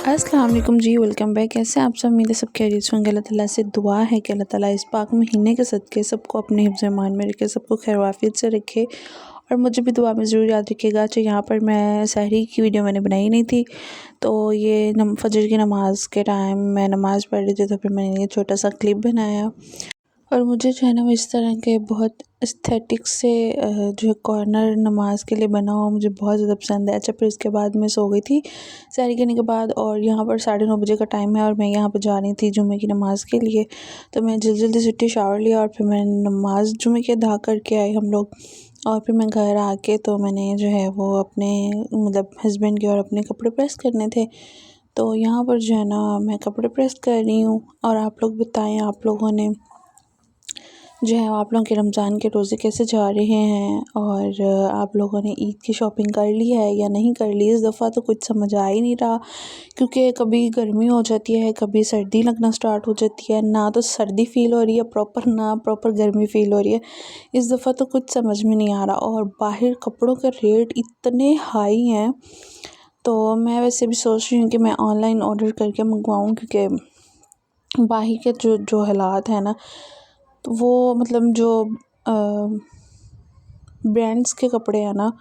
अस्सलाम वालेकुम जी, welcome back. कैसे हैं आप सब? उम्मीद है सब खैरियत से होंगे। अल्लाह ताला से दुआ है कि अल्लाह ताला इस पाक महीने के सदक़े सबको अपने हिफ्ज़ ईमान में रखे, सबको खैर आफियत से रखे और मुझे भी दुआ में ज़रूर याद रखिएगा। अच्छा, यहाँ पर मैं सहरी की वीडियो मैंने बनाई नहीं थी, तो ये फजर की नमाज़ के टाइम मैं नमाज़ पढ़ रही थी, तो फिर मैंने ये छोटा सा क्लिप बनाया। और मुझे जो है ना वो इस तरह के बहुत एस्थेटिक से जो है कॉर्नर नमाज के लिए बना हुआ मुझे बहुत ज़्यादा पसंद है। अच्छा, फिर उसके बाद मैं सो गई थी सहरी करने के बाद, और यहाँ पर 9:30 बजे का टाइम है और मैं यहाँ पर जा रही थी जुम्मे की नमाज़ के लिए। तो मैं जल्दी से उठी, शावर लिया और फिर मैं नमाज़ जुम्मे की अदा करके आई हम लोग। और फिर मैं घर आके तो मैंने जो है वो अपने मतलब हस्बैंड के और अपने कपड़े प्रेस करने थे, तो यहाँ पर जो है ना मैं कपड़े प्रेस कर रही हूँ। और आप लोग बताएं, आप लोगों ने जो है आप लोगों के रमज़ान के रोज़े कैसे जा रहे हैं, और आप लोगों ने ईद की शॉपिंग कर ली है या नहीं कर ली। इस दफ़ा तो कुछ समझ आ ही नहीं रहा, क्योंकि कभी गर्मी हो जाती है, कभी सर्दी लगना स्टार्ट हो जाती है, ना तो सर्दी फ़ील हो रही है प्रॉपर, ना प्रॉपर गर्मी फ़ील हो रही है। इस दफ़ा तो कुछ समझ में नहीं आ रहा, और बाहर कपड़ों के रेट इतने हाई हैं, तो मैं वैसे भी सोच रही हूँ कि मैं ऑनलाइन ऑर्डर करके मंगवाऊँ, क्योंकि बाहर के जो हालात हैं ना, तो वो मतलब जो ब्रांड्स के कपड़े हैं ना,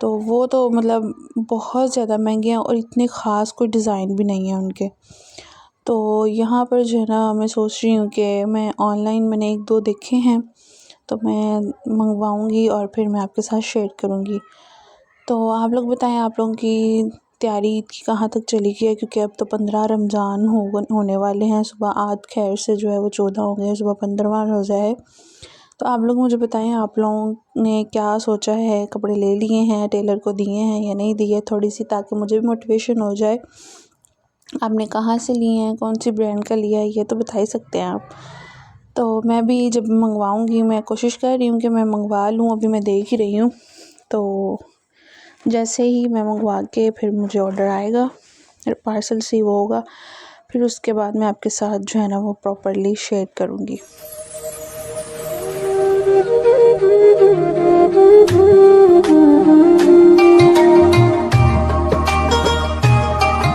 तो वो तो मतलब बहुत ज़्यादा महंगे हैं और इतने ख़ास कोई डिज़ाइन भी नहीं है उनके। तो यहाँ पर जो है ना मैं सोच रही हूँ कि मैं ऑनलाइन मैंने 1-2 देखे हैं, तो मैं मंगवाऊँगी और फिर मैं आपके साथ शेयर करूँगी। तो आप लोग बताएं, आप लोगों की तैयारी ईद की कहाँ तक चली गई है, क्योंकि अब तो 15 रमज़ान होने वाले हैं। सुबह आज खैर से जो है वो 14 हो गए, सुबह 15वां रोज़ा है। तो आप लोग मुझे बताएं, आप लोगों ने क्या सोचा है, कपड़े ले लिए हैं, टेलर को दिए हैं या नहीं दिए, थोड़ी सी, ताकि मुझे भी मोटिवेशन हो जाए। आपने कहाँ से लिए हैं, कौन सी ब्रांड का लिया है, ये तो बता ही सकते हैं आप। तो मैं भी जब मंगवाऊँगी, मैं कोशिश कर रही हूँ कि मैं मंगवा लूँ, अभी मैं देख ही रही हूँ। तो जैसे ही मैं मंगवा के फिर मुझे ऑर्डर आएगा, फिर पार्सल से वो होगा, फिर उसके बाद मैं आपके साथ जो है ना वो प्रॉपरली शेयर करूँगी।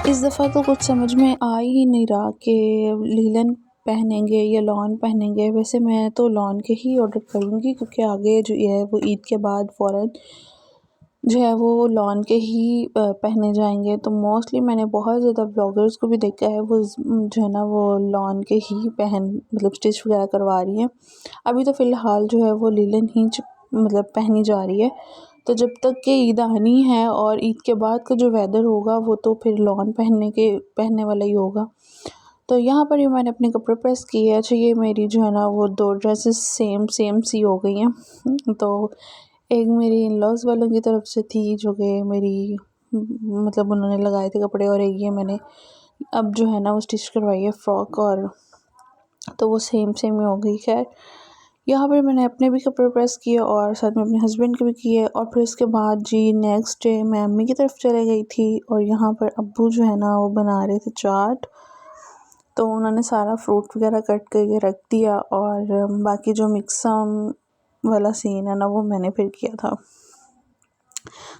इस दफ़ा तो कुछ समझ में आ ही नहीं रहा कि लीलन पहनेंगे या लॉन पहनेंगे। वैसे मैं तो लॉन के ही ऑर्डर करूँगी, क्योंकि आगे जो ये है वो ईद के बाद फ़ौरन जो है वो लॉन के ही पहने जाएंगे। तो मोस्टली मैंने बहुत ज़्यादा ब्लॉगर्स को भी देखा है, वो जो है ना वो लॉन के ही मतलब स्टिच वगैरह करवा रही हैं। अभी तो फ़िलहाल जो है वो लीलन ही मतलब पहनी जा रही है। तो जब तक कि ईद आनी है और ईद के बाद का जो वेदर होगा वो तो फिर लॉन पहनने वाला ही होगा। तो यहाँ पर ही मैंने अपने कपड़े प्रेस किए। अच्छा, ये मेरी जो है ना वो 2 ड्रेसेस सेम सी हो गई हैं। तो एक मेरी इन-लॉज़ वालों की तरफ से थी, जो कि मेरी मतलब उन्होंने लगाए थे कपड़े, और एक ये मैंने अब जो है ना वो स्टिच करवाई है फ़्रॉक, और तो वो सेम ही हो गई। खैर, यहाँ पर मैंने अपने भी कपड़े प्रेस किए और साथ में अपने हस्बैंड के भी किए, और फिर उसके बाद जी नेक्स्ट डे मैं अम्मी की तरफ चले गई थी, और यहाँ पर अब्बू जो है ना वो बना रहे थे चाट। तो उन्होंने सारा फ्रूट वगैरह कट करके रख दिया, और बाकी जो मिक्स वाला सीन है ना वो मैंने फिर किया था।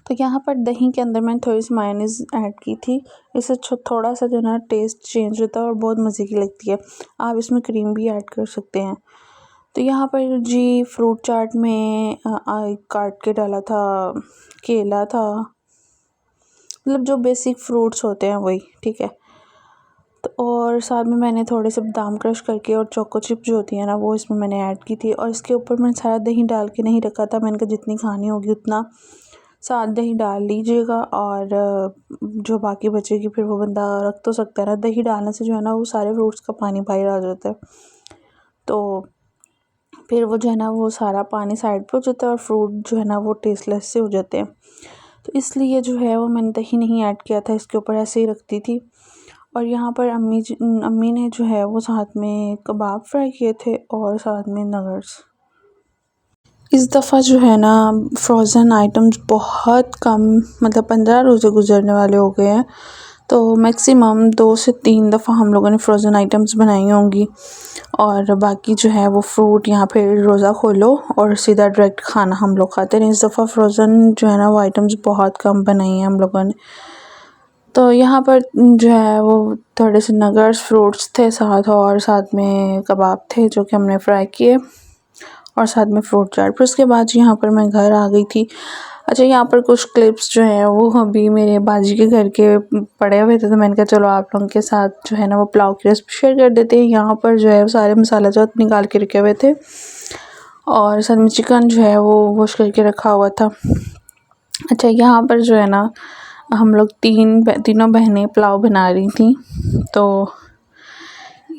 तो यहाँ पर दही के अंदर मैंने थोड़ी सी मायोनीज़ ऐड की थी, इससे थोड़ा सा जो ना टेस्ट चेंज होता है और बहुत मज़े की लगती है। आप इसमें क्रीम भी ऐड कर सकते हैं। तो यहाँ पर जी फ्रूट चाट में काट के डाला था, केला था, मतलब जो बेसिक फ्रूट्स होते हैं वही, ठीक है। तो और साथ में मैंने थोड़े से बादाम क्रश करके और चोको चिप जो होती है ना वो इसमें मैंने ऐड की थी, और इसके ऊपर मैंने सारा दही डाल के नहीं रखा था। मैंने कहा जितनी खानी होगी उतना साथ दही डाल लीजिएगा, और जो बाकी बचेगी फिर वो बंदा रख तो सकता है ना। दही डालने से जो है ना वो सारे फ्रूट्स का पानी बाहर आ जाता है, तो फिर वो जो है ना वो सारा पानी साइड पे हो जाता है और फ्रूट जो है ना वो टेस्टलेस से हो जाते हैं। तो इसलिए जो है वो मैंने दही नहीं ऐड किया था, इसके ऊपर ऐसे ही रखती थी। और यहाँ पर अम्मी ने जो है वो साथ में कबाब फ्राई किए थे और साथ में नगर्स। इस दफ़ा जो है ना फ्रोज़न आइटम्स बहुत कम, मतलब 15 रोज़े गुजरने वाले हो गए हैं, तो मैक्सिमम 2 से 3 दफ़ा हम लोगों ने फ्रोज़न आइटम्स बनाई होंगी, और बाकी जो है वो फ्रूट यहाँ पे रोज़ा खोलो और सीधा डायरेक्ट खाना हम लोग खाते हैं। इस दफ़ा फ्रोज़न जो है ना वो आइटम्स बहुत कम बनाई हैं हम लोगों ने। तो यहाँ पर जो है वो थोड़े से नगर्स फ्रूट्स थे साथ, और साथ में कबाब थे जो कि हमने फ्राई किए, और साथ में फ्रूट चाट। फिर उसके बाद यहाँ पर मैं घर आ गई थी। अच्छा, यहाँ पर कुछ क्लिप्स जो हैं वो अभी मेरे बाजी के घर के पड़े हुए थे, तो मैंने कहा चलो आप लोगों के साथ जो है ना वो पुलाव की रेसिपी शेयर कर देते हैं। यहाँ पर जो है वो सारे मसाला जात निकाल के रखे हुए थे, और साथ में चिकन जो है वो वॉश करके रखा हुआ था। अच्छा, यहाँ पर जो है ना हम लोग तीनों बहनें पुलाव बना रही थी। तो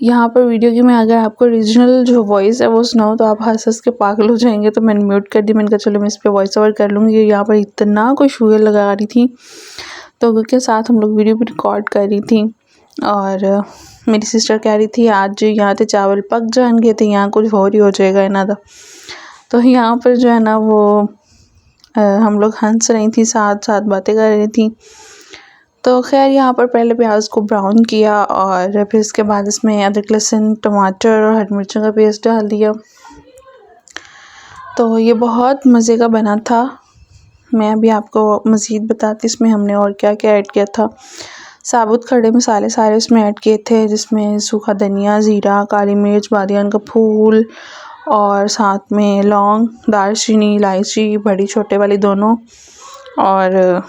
यहाँ पर वीडियो की मैं अगर आपको ओरिजिनल जो वॉइस है वो सुनाऊँ तो आप हंस हंस के पागल हो जाएंगे, तो मैंने म्यूट कर दी। मैंने कहा चलो मैं इस पर वॉइस ओवर कर लूँगी। यहाँ पर इतना कोई शुगर लगा रही थी, तो उनके साथ हम लोग वीडियो भी रिकॉर्ड कर रही थी। और मेरी सिस्टर कह रही थी आज यहाँ तो चावल पक जाएंगे, तो यहाँ कुछ और ही हो जाएगा इन्हों का। तो यहाँ पर जो है ना वो हम लोग हंस रही थी, साथ साथ बातें कर रही थी। तो खैर यहाँ पर पहले प्याज को ब्राउन किया, और फिर इसके बाद इसमें अदरक लहसुन टमाटर और हरी मिर्चों का पेस्ट डाल दिया। तो ये बहुत मज़े का बना था। मैं अभी आपको मज़ीद बताती इसमें हमने और क्या क्या ऐड किया था। साबुत खड़े मसाले सारे इसमें ऐड किए थे, जिसमें सूखा धनिया, ज़ीरा, काली मिर्च, बादियान का फूल, और साथ में लौंग, दालचीनी, इलायची, बड़ी छोटे वाली दोनों, और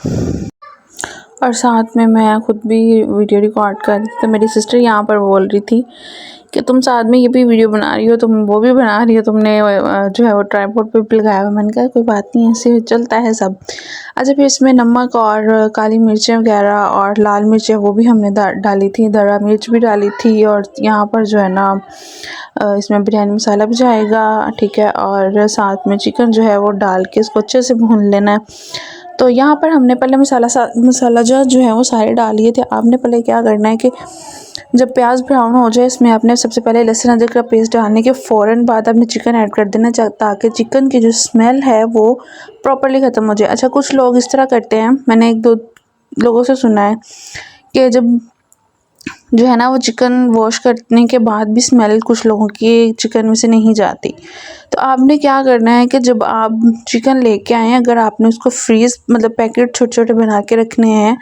साथ में मैं ख़ुद भी वीडियो रिकॉर्ड कर रही थी। तो मेरी सिस्टर यहाँ पर बोल रही थी कि तुम साथ में ये भी वीडियो बना रही हो, तुम वो भी बना रही हो, तुमने जो है वो ट्राइपॉड पे भी लगाया हुआ। मैंने कहा कोई बात नहीं, ऐसे चलता है सब। अच्छा, फिर इसमें नमक और काली मिर्चें वगैरह और लाल मिर्चें वो भी हमने डाली थी, दरा मिर्च भी डाली थी। और यहाँ पर जो है ना इसमें बिरयानी मसाला भी जाएगा, ठीक है। और साथ में चिकन जो है वो डाल के इसको अच्छे से भून लेना है। तो यहाँ पर हमने पहले मसाला जो है वो सारे डाल लिए थे। आपने पहले क्या करना है कि जब प्याज ब्राउन हो जाए, इसमें आपने सबसे पहले लहसुन अदरक का पेस्ट डालने के फ़ौरन बाद आपने चिकन ऐड कर देना, ताकि चिकन की जो स्मेल है वो प्रॉपर्ली ख़त्म हो जाए। अच्छा, कुछ लोग इस तरह करते हैं, मैंने 1-2 लोगों से सुना है कि जब जो है ना वो चिकन वॉश करने के बाद भी स्मेल कुछ लोगों की चिकन में से नहीं जाती। तो आपने क्या करना है कि जब आप चिकन लेके आएँ, अगर आपने उसको फ्रीज़ मतलब पैकेट छोटे छोटे बना के रखने हैं,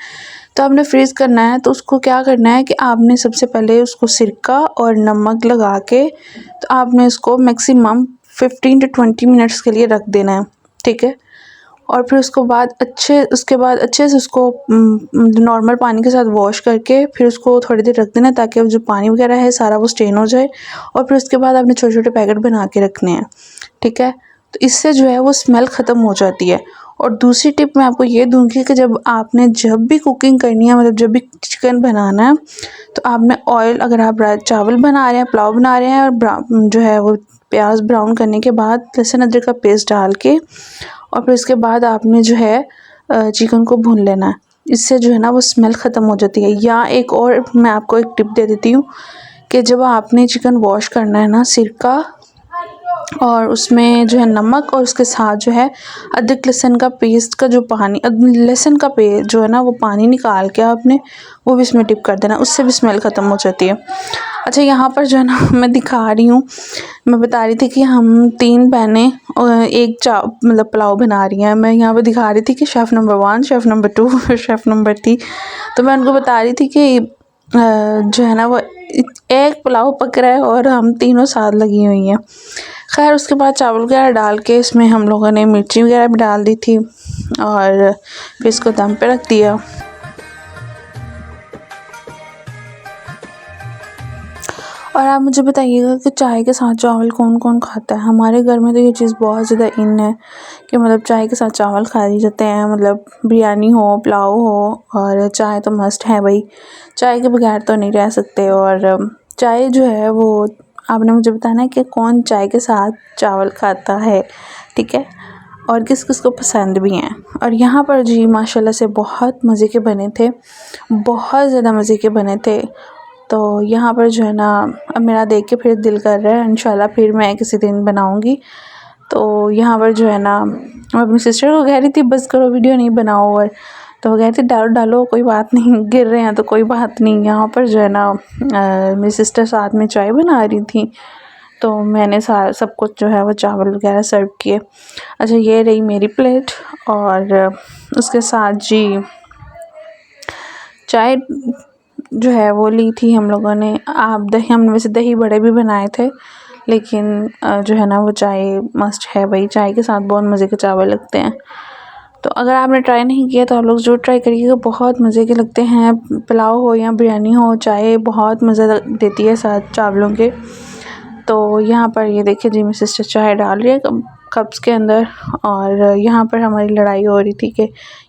तो आपने फ्रीज़ करना है। तो उसको क्या करना है कि आपने सबसे पहले उसको सिरका और नमक लगा के, तो आपने इसको मैक्सिमम 15 to 20 मिनट्स के लिए रख देना है, ठीक है। और फिर उसके बाद अच्छे से उसको नॉर्मल पानी के साथ वॉश करके फिर उसको थोड़ी देर रख देना, ताकि जो पानी वगैरह है सारा वो स्टेन हो जाए। और फिर उसके बाद आपने छोटे छोटे पैकेट बना के रखने हैं, ठीक है। तो इससे जो है वो स्मेल ख़त्म हो जाती है। और दूसरी टिप मैं आपको ये दूंगी कि जब भी कुकिंग करनी है, मतलब जब भी चिकन बनाना है, तो आपने ऑयल, अगर आप चावल बना रहे हैं, पुलाव बना रहे हैं, और जो है वो प्याज ब्राउन करने के बाद लहसुन अदरक का पेस्ट डाल के, और फिर इसके बाद आपने जो है चिकन को भून लेना है। इससे जो है ना वो स्मेल ख़त्म हो जाती है। या एक और मैं आपको एक टिप दे देती हूँ कि जब आपने चिकन वॉश करना है ना, सिरका और उसमें जो है नमक, और उसके साथ जो है अदरक लहसुन का पेस्ट का जो पानी, लहसुन का पेस्ट जो है ना वो पानी निकाल के आपने वो भी इसमें डिप कर देना, उससे भी स्मेल ख़त्म हो जाती है। अच्छा, यहाँ पर जो है ना मैं दिखा रही हूँ, मैं बता रही थी कि हम 3 बहनें एक मतलब पुलाव बना रही हैं। मैं यहाँ पर दिखा रही थी कि chef number 1, chef number 2 chef number 3। तो मैं उनको बता रही थी कि जो है ना वो एक पुलाव पक रहा है और हम तीनों साथ लगी हुई हैं। खैर उसके बाद चावल वगैरह डाल के इसमें हम लोगों ने मिर्ची वगैरह भी डाल दी थी, और फिर इसको दम पे रख दिया। और आप मुझे बताइएगा कि चाय के साथ चावल कौन कौन खाता है। हमारे घर में तो ये चीज़ बहुत ज़्यादा इन है कि मतलब चाय के साथ चावल खाए जाते हैं। मतलब बिरयानी हो, पुलाव हो, और चाय तो मस्ट है भाई, चाय के बगैर तो नहीं रह सकते। और चाय जो है वो आपने मुझे बताना है कि कौन चाय के साथ चावल खाता है, ठीक है, और किस किस को पसंद भी हैं। और यहाँ पर जी माशाल्लाह से बहुत मज़े के बने थे, बहुत ज़्यादा मज़े के बने थे। तो यहाँ पर जो है ना अब मेरा देख के फिर दिल कर रहा है, इंशाल्लाह फिर मैं किसी दिन बनाऊँगी। तो यहाँ पर जो है ना मैं अपनी सिस्टर को कह रही थी बस करो वीडियो नहीं बनाओ, और तो वो कह रही थी डालो डालो कोई बात नहीं, गिर रहे हैं तो कोई बात नहीं। यहाँ पर जो है ना मेरी सिस्टर साथ में चाय बना रही थी, तो मैंने सब कुछ जो है वो चावल वगैरह सर्व किए। अच्छा, ये रही मेरी प्लेट, और उसके साथ जी चाय जो है वो ली थी हम लोगों ने। हमने वैसे दही बड़े भी बनाए थे, लेकिन जो है ना वो चाय मस्ट है भाई, चाय के साथ बहुत मज़े के चावल लगते हैं। तो अगर आपने ट्राई नहीं किया तो आप लोग ज़रूर ट्राई करिएगा, बहुत मज़े के लगते हैं। पुलाव हो या बिरयानी हो, चाय बहुत मज़ा देती है साथ चावलों के। तो यहाँ पर ये देखिए जी, मेरी सिस्टर चाय डाल रही है कप्स के अंदर, और यहाँ पर हमारी लड़ाई हो रही थी कि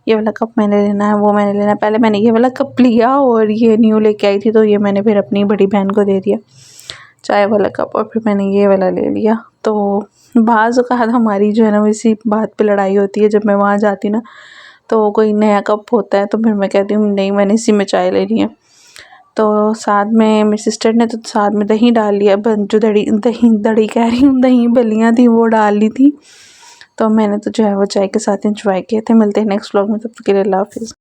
ये वाला कप मैंने लेना है, वो मैंने लेना है। पहले मैंने ये वाला कप लिया और ये न्यू लेके आई थी, तो ये मैंने फिर अपनी बड़ी बहन को दे दिया चाय वाला कप, और फिर मैंने ये वाला ले लिया। तो बाज़ औक़ात हमारी जो है ना, इसी बात पे लड़ाई होती है। जब मैं वहाँ जाती ना, तो कोई नया कप होता है तो फिर मैं कहती हूँ नहीं, मैंने इसी में चाय लेनी है। तो साथ में मेरी सिस्टर ने तो साथ में दही डाल लिया, जो दही कह रही हूँ, दही बल्लियाँ थी वो डाल ली थी। तो मैंने तो जो है वो चाय के साथ एंजॉय किए थे। मिलते हैं नेक्स्ट व्लॉग में, तब तक के लिए अल्लाह हाफ़िज़।